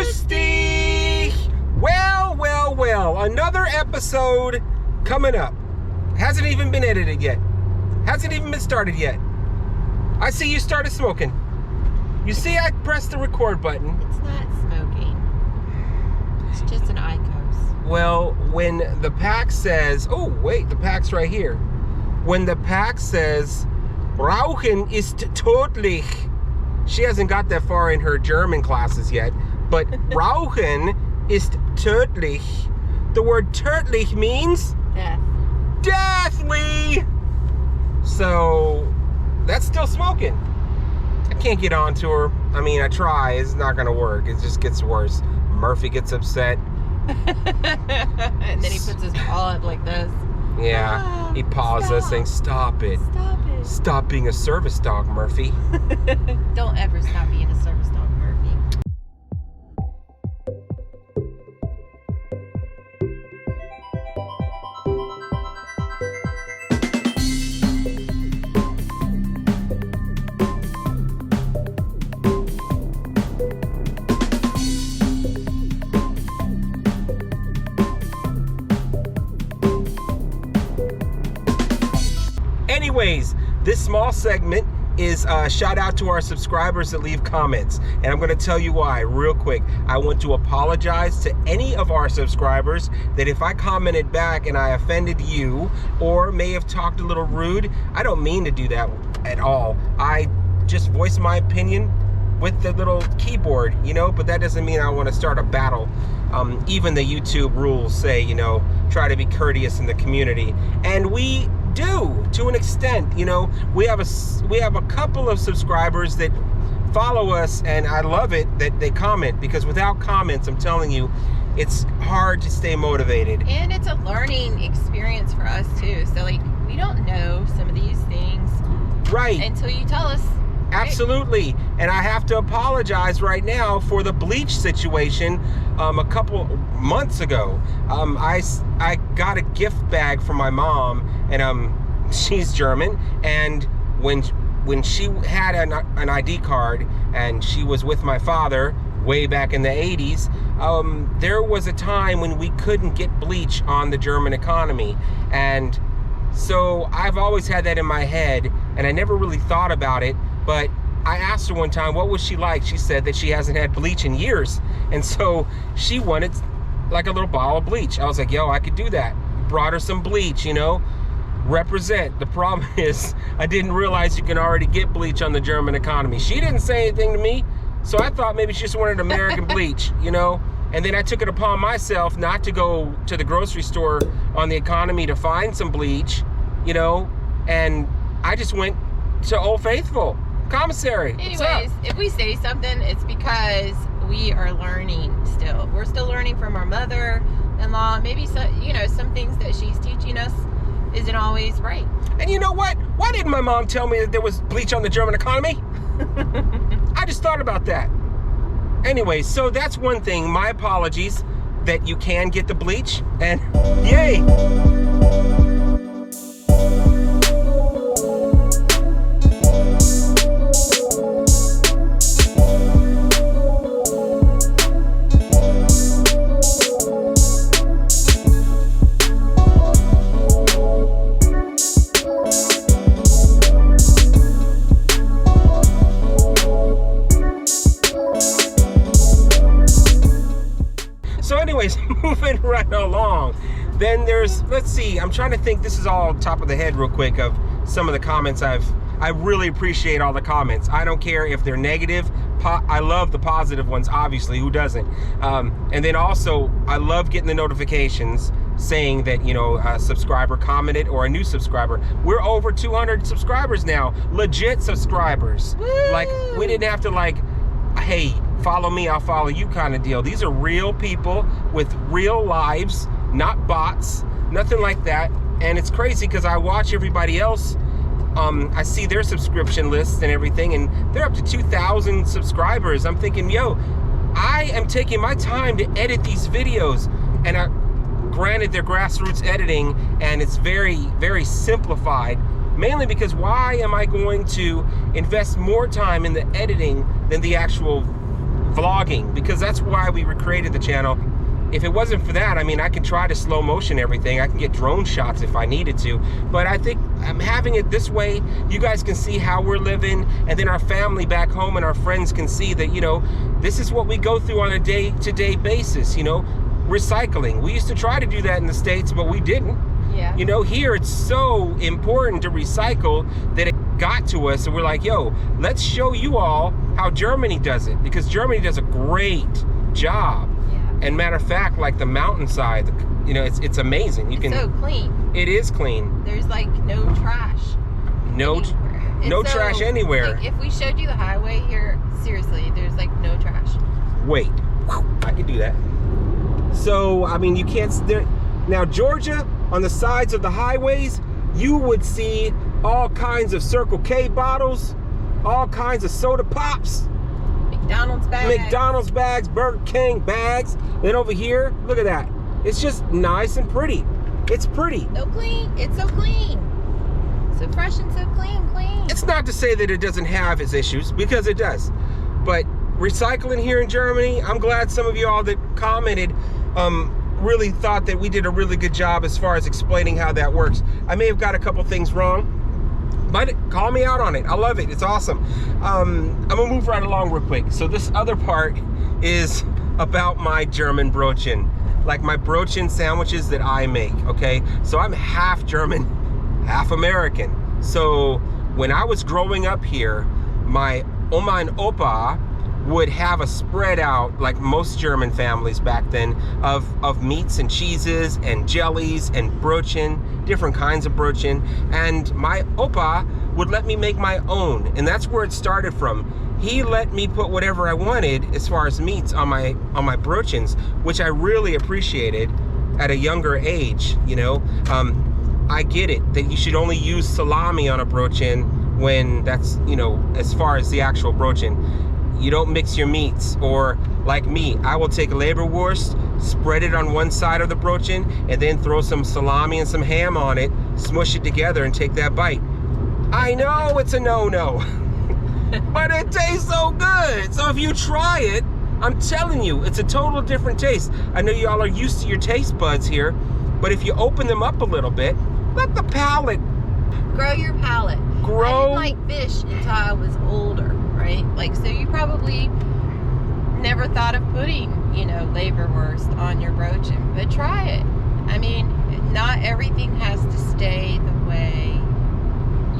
Grüß dich! Well, another episode coming up. Hasn't even been edited yet. Hasn't even been started yet. I see you started smoking. You see I pressed the record button. It's not smoking. It's just an IQOS. Well, when the pack says, oh wait, the pack's right here. When the pack says, Rauchen ist tödlich. She hasn't got that far in her German classes yet, but Rauchen ist tödlich. The word tödlich means Death. deathly. So that's still smoking. I can't get on to her. I mean, I try. It's not gonna work. It just gets worse. Murphy gets upset. And then he puts his paw up like this. Yeah, he paws us saying, stop it. Stop it. Stop being a service dog, Murphy. Don't ever stop being a service dog, Murphy. Anyways, this small segment is a shout out to our subscribers that leave comments. And I'm going to tell you why real quick. I want to apologize to any of our subscribers that if I commented back and I offended you or may have talked a little rude, I don't mean to do that at all. I just voice my opinion with the little keyboard, you know, but that doesn't mean I want to start a battle. Even the YouTube rules say, you know, try to be courteous in the community. And we do to an extent. You know, we have a couple of subscribers that follow us, and I love it that they comment, because without comments, I'm telling you, it's hard to stay motivated. And it's a learning experience for us too. So like, we don't know some of these things Right. until you tell us. Absolutely. And I have to apologize right now for the bleach situation. A couple months ago, I got a gift bag from my mom, and she's German, and when she had an ID card and she was with my father way back in the 80s, there was a time when we couldn't get bleach on the German economy. And so I've always had that in my head, and I never really thought about it. But I asked her one time, what was she like? She said that she hasn't had bleach in years. And so she wanted like a little bottle of bleach. I was like, yo, I could do that. Brought her some bleach, you know, represent. The problem is I didn't realize you can already get bleach on the German economy. She didn't say anything to me. So I thought maybe she just wanted American bleach, you know. And then I took it upon myself not to go to the grocery store on the economy to find some bleach, you know. And I just went to Old Faithful commissary. Anyways, if we say something, it's because we are learning still. We're still learning from our mother-in-law. Maybe some things that she's teaching us isn't always right. And you know what? Why didn't my mom tell me that there was bleach on the German economy? I just thought about that. Anyway, so that's one thing. My apologies that you can get the bleach, and yay! Moving right along. Then there's, let's see, I'm trying to think, this is all top of the head real quick of some of the comments I really appreciate all the comments. I don't care if they're negative. I love the positive ones, obviously, who doesn't? And then also, I love getting the notifications saying that, you know, a subscriber commented or a new subscriber. We're over 200 subscribers now, legit subscribers. Woo! Like, we didn't have to like, hey, follow me, I'll follow you kind of deal. These are real people with real lives, not bots, nothing like that. And it's crazy because I watch everybody else. I see their subscription lists and everything, and they're up to 2,000 subscribers. I'm thinking, yo, I am taking my time to edit these videos. And granted, they're grassroots editing, and it's very, very simplified. Mainly because why am I going to invest more time in the editing than the actual vlogging, because that's why we created the channel. If it wasn't for that, I mean, I can try to slow motion everything. I can get drone shots if I needed to. But I think I'm having it this way. You guys can see how we're living, and then our family back home and our friends can see that, you know, this is what we go through on a day-to-day basis, you know, recycling. We used to try to do that in the States, but we didn't. Yeah. You know, here it's so important to recycle that it got to us, and we're like, yo, let's show you all how Germany does it, because Germany does a great job. And matter of fact, like the mountainside, you know, it's amazing. You can. It's so clean. It is clean. There's like no trash. No trash anywhere. Like if we showed you the highway here, seriously, there's like no trash. Wait, I can do that. So I mean, you can't. Now Georgia, on the sides of the highways, you would see all kinds of Circle K bottles, all kinds of soda pops. McDonald's bags, Burger King bags. Then over here, look at that. It's just nice and pretty. It's pretty. So clean. It's so clean. So fresh and so clean. It's not to say that it doesn't have its issues, because it does. But recycling here in Germany, I'm glad some of you all that commented really thought that we did a really good job as far as explaining how that works. I may have got a couple things wrong, but call me out on it. I love it. It's awesome. I'm gonna move right along real quick. So this other part is about my German Brötchen, like my Brötchen sandwiches that I make, okay? So I'm half German, half American. So when I was growing up here, my Oma and Opa would have a spread out, like most German families back then, of meats and cheeses and jellies and Brötchen, different kinds of Brötchen. And my Opa would let me make my own, and that's where it started from. He let me put whatever I wanted as far as meats on my Brötchens, which I really appreciated at a younger age, you know. I get it that you should only use salami on a Brötchen when that's, you know, as far as the actual Brötchen. You don't mix your meats, or like me, I will take Leberwurst, spread it on one side of the Brötchen, and then throw some salami and some ham on it, smush it together, and take that bite. I know it's a no-no, but it tastes so good. So if you try it, I'm telling you, it's a total different taste. I know y'all are used to your taste buds here, but if you open them up a little bit, let the palate grow your palate. I didn't like fish until I was older, right? Like, so you probably never thought of putting, you know, Leberwurst on your Brötchen, but try it. I mean, not everything has to stay the way,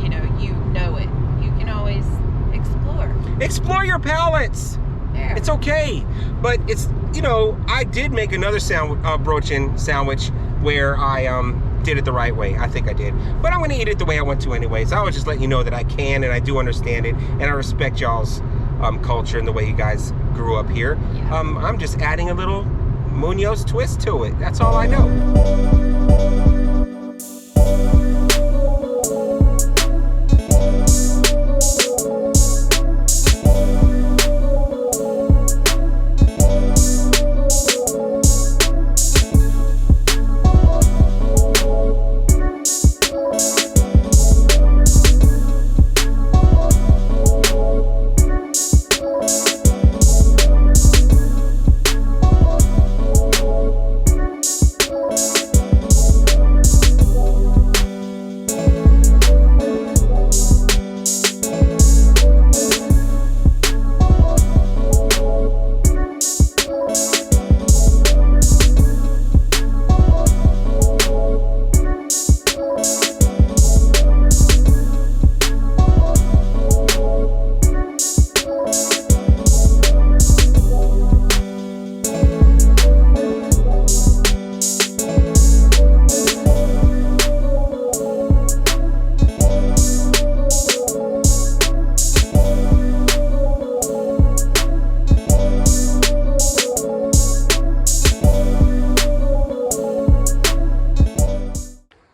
you know it. You can always explore. Explore your palates. There. It's okay, but it's, you know, I did make another Brötchen sandwich where I did it the right way. I think I did, but I'm gonna eat it the way I want to anyways. I was just letting you know that I can, and I do understand it, and I respect y'all's culture and the way you guys grew up here. Yeah. I'm just adding a little Munoz twist to it. That's all I know.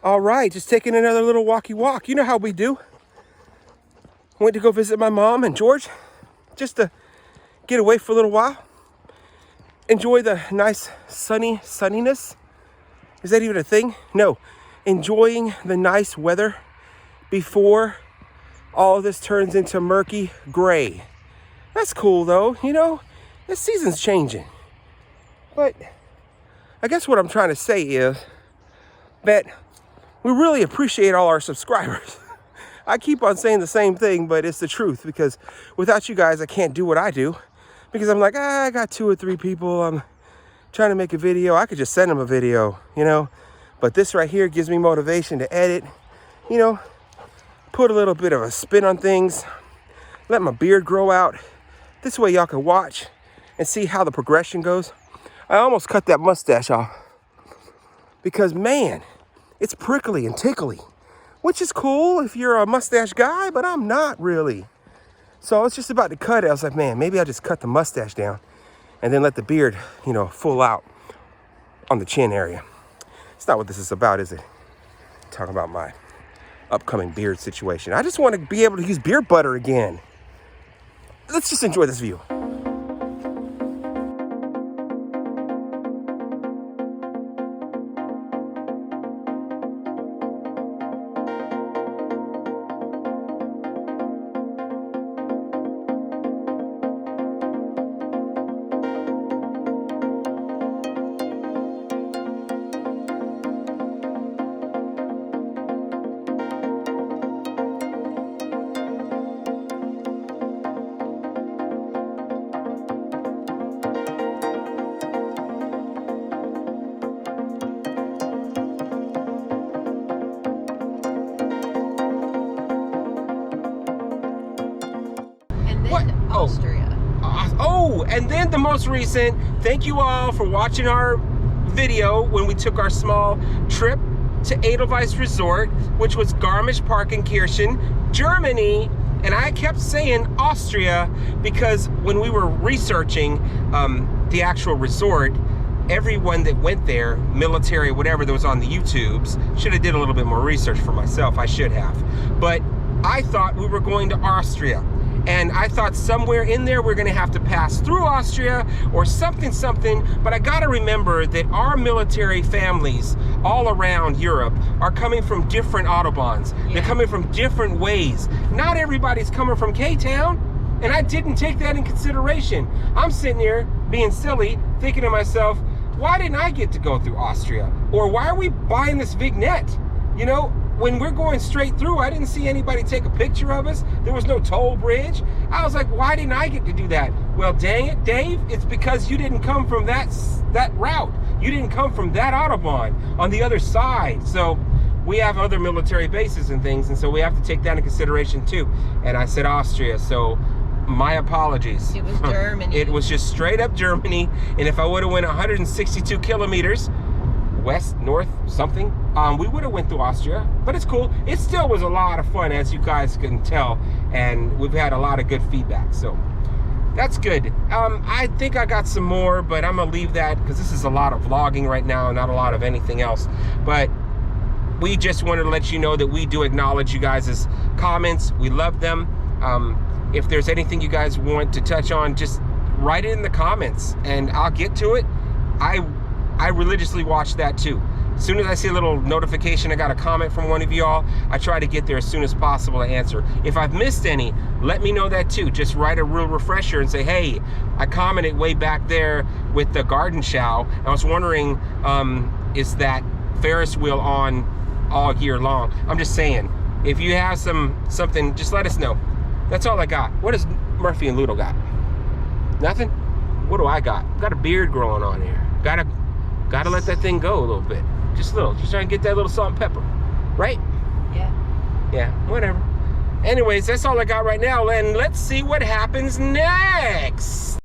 All right, just taking another little walkie walk. You know how we do. Went to go visit my mom and George, just to get away for a little while. Enjoy the nice sunniness. Is that even a thing? No. Enjoying the nice weather before all of this turns into murky gray. That's cool though, you know? the season's changing. But I guess what I'm trying to say is that we really appreciate all our subscribers. I keep on saying the same thing, but it's the truth, because without you guys, I can't do what I do, because I'm like, I got 2 or 3 people. I'm trying to make a video. I could just send them a video, you know, but this right here gives me motivation to edit, you know, put a little bit of a spin on things, let my beard grow out. This way y'all can watch and see how the progression goes. I almost cut that mustache off because, man, it's prickly and tickly, which is cool if you're a mustache guy, but I'm not really. So I was just about to cut it. I was like, man, maybe I'll just cut the mustache down and then let the beard, you know, full out on the chin area. It's not what this is about, is it? Talking about my upcoming beard situation. I just want to be able to use beard butter again. Let's just enjoy this view. Austria. Oh, and then the most recent, thank you all for watching our video when we took our small trip to Edelweiss Resort, which was Garmisch-Partenkirchen, Germany. And I kept saying Austria because when we were researching the actual resort, everyone that went there, military, whatever that was on the YouTubes, should have did a little bit more research for myself. I should have. But I thought we were going to Austria. And I thought somewhere in there we're gonna have to pass through Austria or something, but I gotta remember that our military families all around Europe are coming from different Autobahns. Yeah. They're coming from different ways. Not everybody's coming from K-Town, and I didn't take that in consideration. I'm sitting here being silly, thinking to myself, why didn't I get to go through Austria? Or why are we buying this vignette? You know, when we're going straight through, I didn't see anybody take a picture of us. There was no toll bridge. I was like, why didn't I get to do that? Well, dang it, Dave, it's because you didn't come from that route. You didn't come from that Autobahn on the other side. So we have other military bases and things, and so we have to take that into consideration too. And I said Austria, so my apologies. It was Germany. It was just straight up Germany. And if I would have went 162 kilometers, west, north, something, we would have went through Austria, but it's cool. It still was a lot of fun, as you guys can tell, and we've had a lot of good feedback, so that's good. I think I got some more, but I'm gonna leave that because this is a lot of vlogging right now, not a lot of anything else. But we just wanted to let you know that we do acknowledge you guys' comments. We love them. If there's anything you guys want to touch on, just write it in the comments and I'll get to it. I religiously watch that too. As soon as I see a little notification, I got a comment from one of y'all, I try to get there as soon as possible to answer. If I've missed any, let me know that too. Just write a real refresher and say, hey, I commented way back there with the garden show. I was wondering, is that Ferris wheel on all year long? I'm just saying, if you have something, just let us know. That's all I got. What does Murphy and Ludo got? Nothing? What do I got? Got a beard growing on here. Gotta let that thing go a little bit. Just a little. Just trying to get that little salt and pepper. Right? Yeah. Yeah, whatever. Anyways, that's all I got right now, and let's see what happens next.